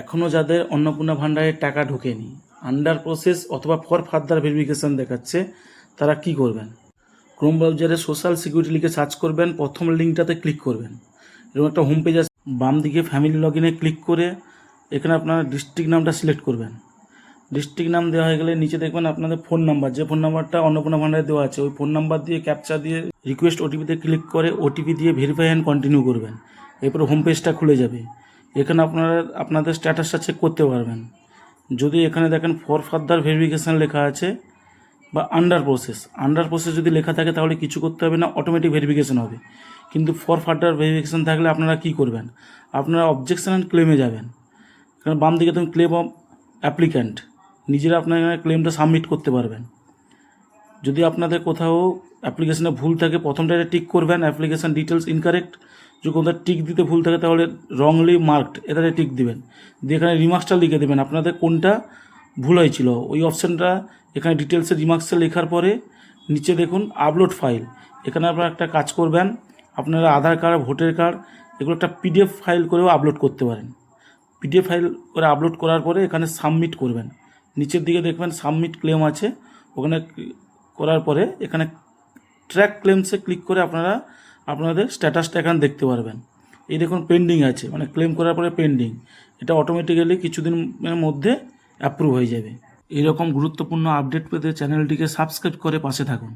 এখনও যাদের অন্নপূর্ণা ভাণ্ডারের টাকা ঢোকেনি, আন্ডার প্রসেস অথবা ফর ফার্দার ভেরিফিকেশান দেখাচ্ছে, তারা কি করবেন? ক্রোম ব্রাউজারে সোশ্যাল সিকিউরিটি লিখে সার্চ করবেন, প্রথম লিঙ্কটাতে ক্লিক করবেন। এরকম একটা হোম পেজ আছে, বাম দিকে ফ্যামিলি লগ ইনে ক্লিক করে এখানে আপনারা ডিস্ট্রিক্ট নামটা সিলেক্ট করবেন। ডিস্ট্রিক্ট নাম দেওয়া হয়ে গেলে নিচে দেখবেন আপনাদের ফোন নাম্বার, যে ফোন নাম্বারটা অন্নপূর্ণা ভাণ্ডারে দেওয়া আছে, ওই ফোন নাম্বার দিয়ে ক্যাপচা দিয়ে রিকোয়েস্ট ওটিপিতে ক্লিক করে ওটিপি দিয়ে ভেরিফাই অ্যান্ড কন্টিনিউ করবেন। এরপর হোম পেজটা খুলে যাবে। এখানে আপনারা আপনাদের স্ট্যাটাসটা চেক করতে পারবেন। যদি এখানে দেখেন ফর ফার্দার ভেরিফিকেশান লেখা আছে বা আন্ডার প্রসেস যদি লেখা থাকে তাহলে কিছু করতে হবে না, অটোমেটিক ভেরিফিকেশান হবে। কিন্তু ফর ফার্দার ভেরিফিকেশান থাকলে আপনারা কি করবেন? আপনারা অবজেকশন অ্যান্ড ক্লেমে যাবেন। এখানে বাম দিকে তুমি ক্লেম অফ অ্যাপ্লিক্যান্ট, নিজেরা আপনার এখানে ক্লেমটা সাবমিট করতে পারবেন। যদি আপনাদের কোথাও অ্যাপ্লিকেশানে ভুল থাকে, প্রথমটাতে টিক করবেন, অ্যাপ্লিকেশান ডিটেলস ইনকারেক্ট। যদি কোথাও টিক দিতে ভুল থাকে তাহলে রংলি মার্কড এটাতে টিক দিবেন, দিয়ে এখানে রিমার্কসটা লিখে দেবেন আপনাদের কোনটা ভুল হয়েছিল। ওই অপশানটা এখানে ডিটেলসে রিমার্কসে লেখার পরে নিচে দেখুন আপলোড ফাইল। এখানে আপনারা একটা কাজ করবেন, আপনারা আধার কার্ড, ভোটার কার্ড এগুলো একটা পিডিএফ ফাইল করেও আপলোড করতে পারেন। পিডিএফ ফাইল করে আপলোড করার পরে এখানে সাবমিট করবেন। নিচের দিকে দেখবেন সাবমিট ক্লেম আছে, ওখানে করার পরে এখানে ট্র্যাক ক্লেমসে ক্লিক করে আপনারা আপনাদের স্ট্যাটাসটা এখানে দেখতে পারবেন। এই দেখুন পেন্ডিং আছে, মানে ক্লেম করার পরে পেন্ডিং, এটা অটোমেটিক্যালি কিছুদিনের মধ্যে অ্যাপ্রুভ হয়ে যাবে। এইরকম গুরুত্বপূর্ণ আপডেট পেতে চ্যানেলটিকে সাবস্ক্রাইব করে পাশে থাকুন।